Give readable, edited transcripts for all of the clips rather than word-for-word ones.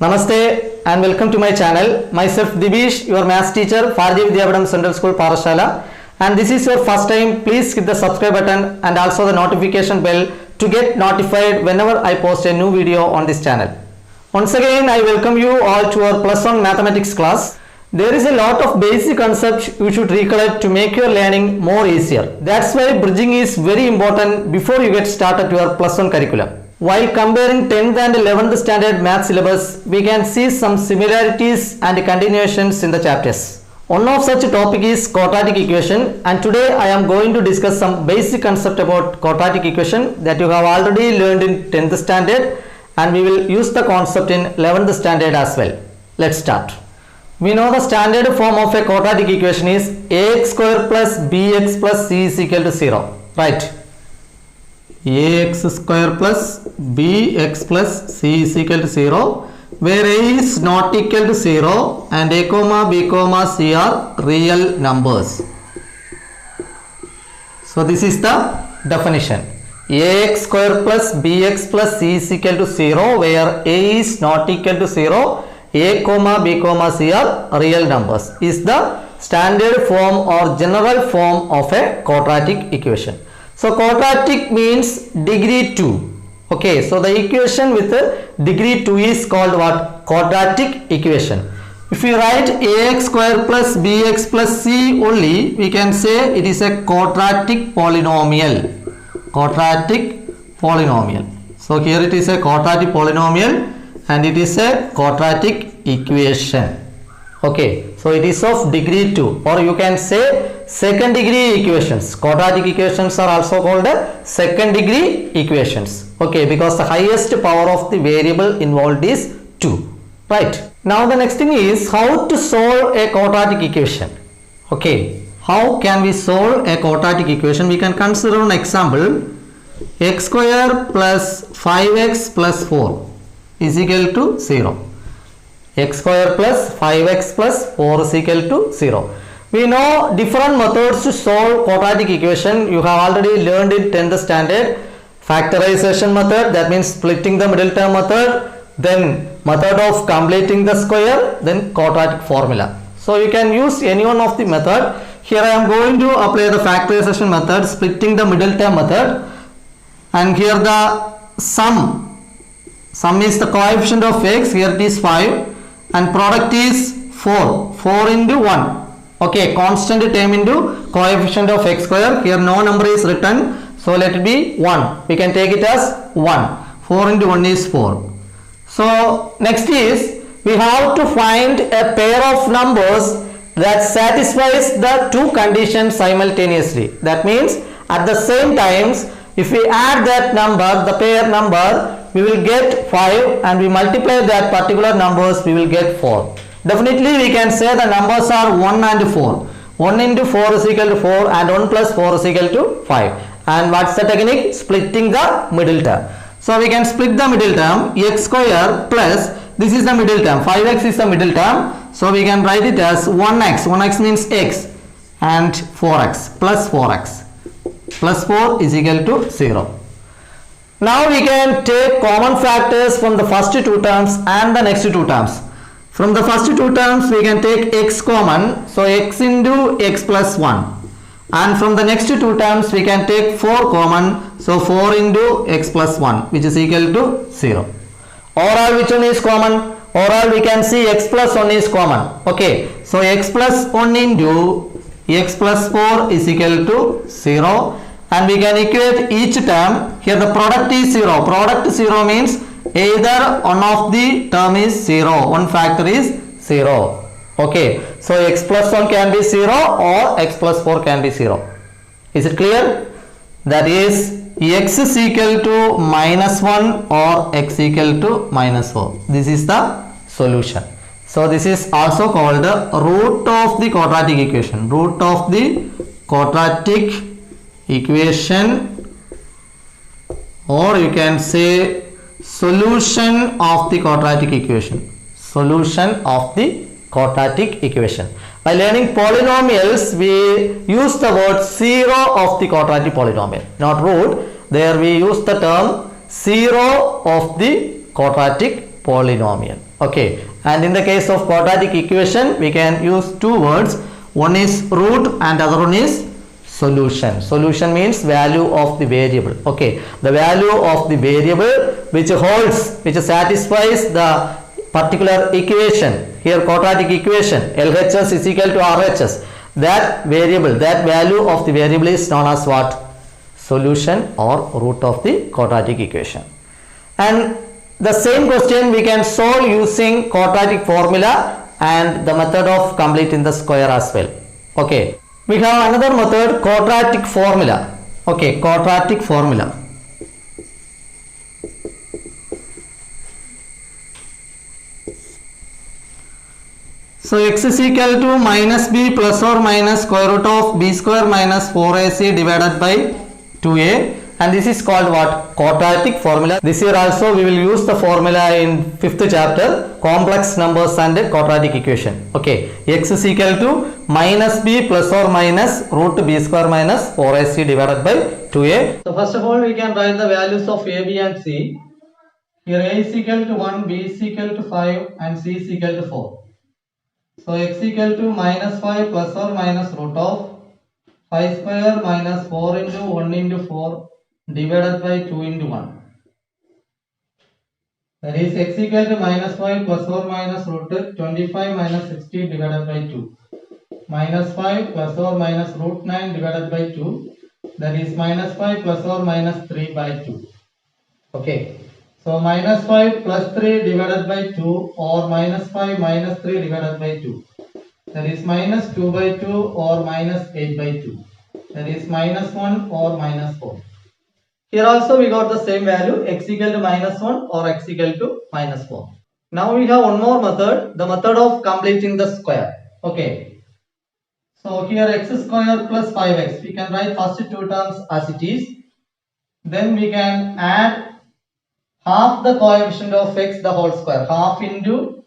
Namaste and welcome to my channel. Myself Dibish, your maths teacher, Farji Vidyabadam Central School, Parashala. And this is your first time, please hit the subscribe button and also the notification bell to get notified whenever I post a new video on this channel. Once again, I welcome you all to our plus one mathematics class. There is a lot of basic concepts you should recollect to make your learning more easier. That's why bridging is very important before you get started your plus one curriculum. While comparing 10th and 11th standard math syllabus, we can see some similarities and continuations in the chapters. One of such topic is quadratic equation, and today I am going to discuss some basic concept about quadratic equation that you have already learned in 10th standard, and we will use the concept in 11th standard as well. Let's start. We know the standard form of a quadratic equation is ax square plus bx plus c is equal to 0. Right. Ax square plus bx plus c is equal to 0, where a is not equal to 0 and a comma b comma c are real numbers. So this is the definition. Ax square plus bx plus c is equal to 0, where a is not equal to 0, a comma b comma c are real numbers, is the standard form or general form of a quadratic equation. So quadratic means degree 2. Okay, so the equation with degree 2 is called what? Quadratic equation. If we write ax square plus bx plus c only, we can say it is a quadratic polynomial. Quadratic polynomial. So here it is a quadratic polynomial and it is a quadratic equation. Okay, so it is of degree 2, or you can say second degree equations. Quadratic equations are also called second degree equations. Okay, because the highest power of the variable involved is 2. Right. Now the next thing is how to solve a quadratic equation. Okay, how can we solve a quadratic equation? We can consider an example. X square plus 5x plus 4 is equal to 0. X square plus 5x plus 4 is equal to 0. We know different methods to solve quadratic equation. You have already learned in 10th standard. Factorization method, that means splitting the middle term method, then method of completing the square, then quadratic formula. So you can use any one of the method. Here I am going to apply the factorization method, splitting the middle term method, and here the sum is the coefficient of x, here it is 5, and product is 4 into 1. Okay, constant term into coefficient of x square. Here no number is written, so let it be 1. We can take it as 1. 4 into 1 is 4. So next is we have to find a pair of numbers that satisfies the two conditions simultaneously. That means at the same times, if we add that number, the pair number, we will get 5, and we multiply that particular numbers, we will get 4. Definitely we can say the numbers are 1 and 4. 1 into 4 is equal to 4 and 1 plus 4 is equal to 5. And what's the technique? Splitting the middle term. So we can split the middle term, x square plus, this is the middle term, 5x is the middle term. So we can write it as 1x. 1x means x, and 4x plus 4x plus 4 is equal to 0. Now we can take common factors from the first two terms and the next two terms. From the first two terms we can take x common, so x into x plus 1. And from the next two terms we can take 4 common, so 4 into x plus 1, which is equal to 0. Overall which one is common? Overall we can see x plus 1 is common. Okay, so x plus 1 into x plus 4 is equal to 0. And we can equate each term. Here the product is 0. Product 0 means either one of the term is 0. One factor is 0. Okay. So x plus 1 can be 0 or x plus 4 can be 0. Is it clear? That is x is equal to minus 1 or x equal to minus 4. This is the solution. So this is also called the root of the quadratic equation. Root of the quadratic equation, or you can say solution of the quadratic equation. Solution of the quadratic equation. By learning polynomials, we use the word 0 of the quadratic polynomial, not root. There we use the term 0 of the quadratic polynomial. Okay, and in the case of quadratic equation we can use two words. One is root and other one is solution. Solution means value of the variable. Okay, the value of the variable which holds, which satisfies the particular equation, here quadratic equation LHS is equal to RHS, that variable, that value of the variable is known as what? Solution or root of the quadratic equation. And the same question we can solve using quadratic formula and the method of completing the square as well. Okay, we have another method, quadratic formula. Okay, quadratic formula. So x is equal to minus b plus or minus square root of b square minus 4ac divided by 2a, and this is called what? Quadratic formula. This year also we will use the formula in 5th chapter, complex numbers and quadratic equation. Okay, x is equal to minus b plus or minus root b square minus 4ac divided by 2a. So first of all we can write the values of a, b and c. Here a is equal to 1, b is equal to 5 and c is equal to 4. So x equal to minus 5 plus or minus root of 5 square minus 4 into 1 into 4 divided by 2 into 1. That is x equal to minus 5 plus or minus root 25 minus 60 divided by 2. Minus 5 plus or minus root 9 divided by 2. That is minus 5 plus or minus 3 by 2. Okay. So minus 5 plus 3 divided by 2 or minus 5 minus 3 divided by 2. That is minus 2 by 2 or minus 8 by 2. That is minus 1 or minus 4. Here also we got the same value, x equal to minus 1 or x equal to minus 4. Now we have one more method, the method of completing the square. Okay. So here x square plus 5x, we can write first two terms as it is. Then we can add half the coefficient of x the whole square, half into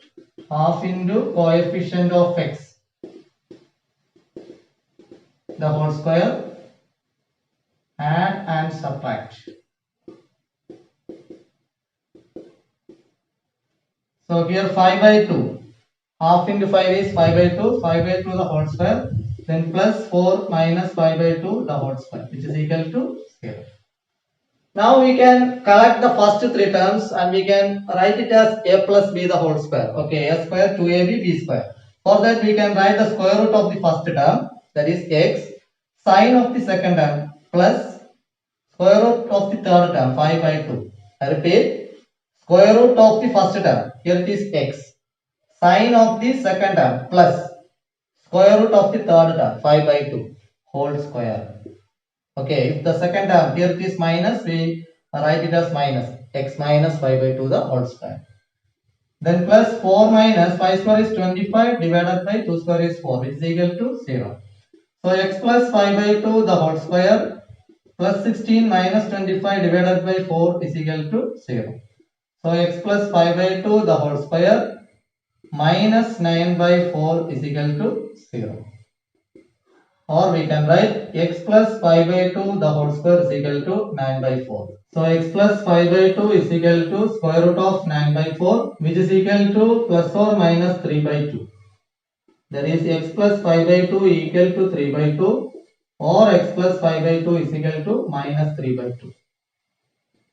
coefficient of x the whole square, add and subtract. So here 5 by 2, half into 5 is 5 by 2, 5 by 2 the whole square, then plus 4 minus 5 by 2 the whole square, which is equal to 0. Now we can collect the first three terms and we can write it as a plus b the whole square. Okay, a square 2ab b square. For that we can write the square root of the first term, that is x, sine of the second term plus square root of the third term 5 by 2. I repeat, square root of the first term, here it is x, sine of the second term plus square root of the third term 5 by 2 whole square. Okay, if the second term, here it is minus, we write it as minus, x minus 5 by 2 the whole square. Then plus 4 minus 5 square is 25 divided by 2 square is 4, which is equal to 0. So x plus 5 by 2 the whole square plus 16 minus 25 divided by 4 is equal to 0. So x plus 5 by 2 the whole square minus 9 by 4 is equal to 0. Or we can write x plus 5 by 2 the whole square is equal to 9 by 4. So x plus 5 by 2 is equal to square root of 9 by 4, which is equal to plus or minus 3 by 2. That is x plus 5 by 2 equal to 3 by 2 or x plus 5 by 2 is equal to minus 3 by 2.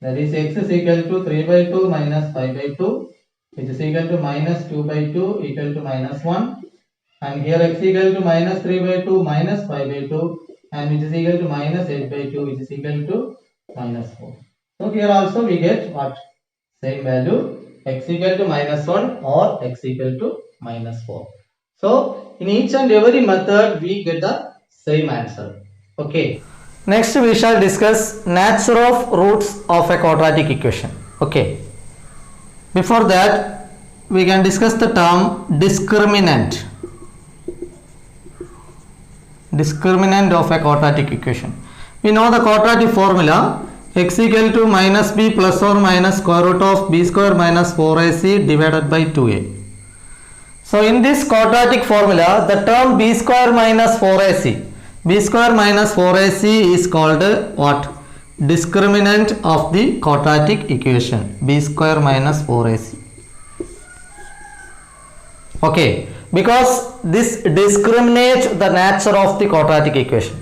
That is x is equal to 3 by 2 minus 5 by 2, which is equal to minus 2 by 2 equal to minus 1. And here x equal to minus 3 by 2 minus 5 by 2 and which is equal to minus 8 by 2 which is equal to minus 4. So here also we get what? Same value, x equal to minus 1 or x equal to minus 4. So in each and every method we get the same answer. Okay. Next we shall discuss nature of roots of a quadratic equation. Okay. Before that we can discuss the term discriminant. Discriminant of a quadratic equation. We know the quadratic formula, x equal to minus b plus or minus square root of b square minus 4ac divided by 2a. So in this quadratic formula, the term b square minus 4ac, b square minus 4ac is called what? Discriminant of the quadratic equation, b square minus 4ac. Okay, because this discriminates the nature of the quadratic equation.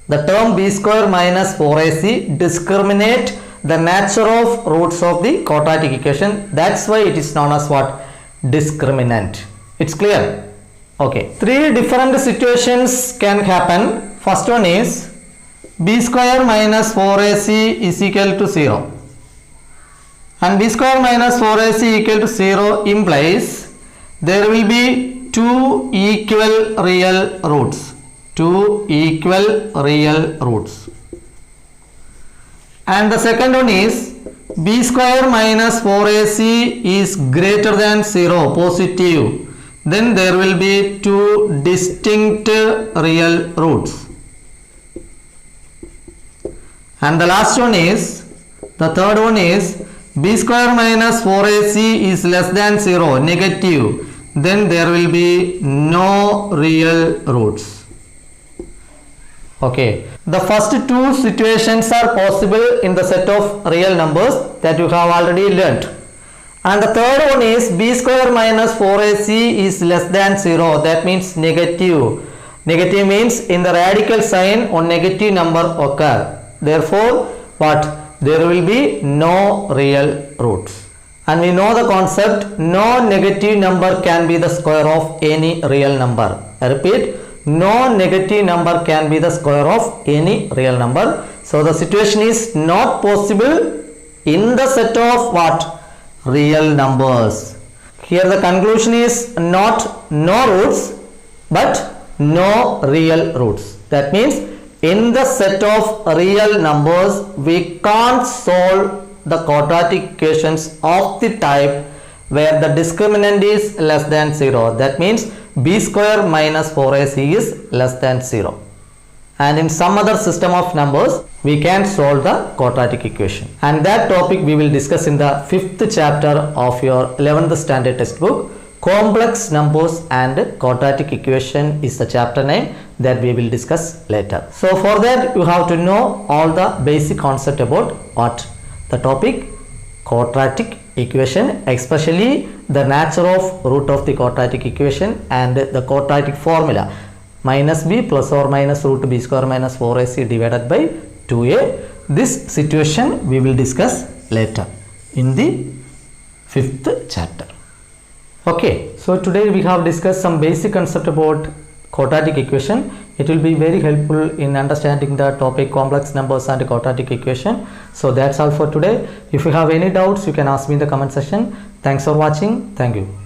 The term b square minus 4ac discriminate the nature of roots of the quadratic equation. That's why it is known as what? Discriminant. It's clear? Okay. Three different situations can happen. First one is b square minus 4ac is equal to 0. And b square minus 4ac equal to 0 implies there will be two equal real roots. Two equal real roots. And the second one is b square minus 4ac is greater than 0, positive. Then there will be two distinct real roots. And the last one is, the third one is b square minus 4ac is less than 0, negative. Then there will be no real roots. Okay, the first two situations are possible in the set of real numbers that you have already learnt. And the third one is b square minus 4ac is less than 0. That means negative. Negative means in the radical sign one negative number occur. Therefore, what? There will be no real roots. And we know the concept, no negative number can be the square of any real number. I repeat, no negative number can be the square of any real number. So the situation is not possible in the set of what? Real numbers. Here the conclusion is not no roots but no real roots. That means in the set of real numbers we can't solve the quadratic equations of the type where the discriminant is less than 0. That means b square minus 4ac is less than 0. And in some other system of numbers we can solve the quadratic equation. And that topic we will discuss in the 5th chapter of your 11th standard textbook. Complex numbers and quadratic equation is the chapter name that we will discuss later. So for that you have to know all the basic concept about what? The topic quadratic equation, especially the nature of root of the quadratic equation and the quadratic formula minus b plus or minus root b square minus 4ac divided by 2a. This situation we will discuss later in the 5th chapter. Okay, so today we have discussed some basic concept about quadratic equation. It will be very helpful in understanding the topic complex numbers and quadratic equation. So that's all for today. If you have any doubts, you can ask me in the comment section. Thanks for watching. Thank you.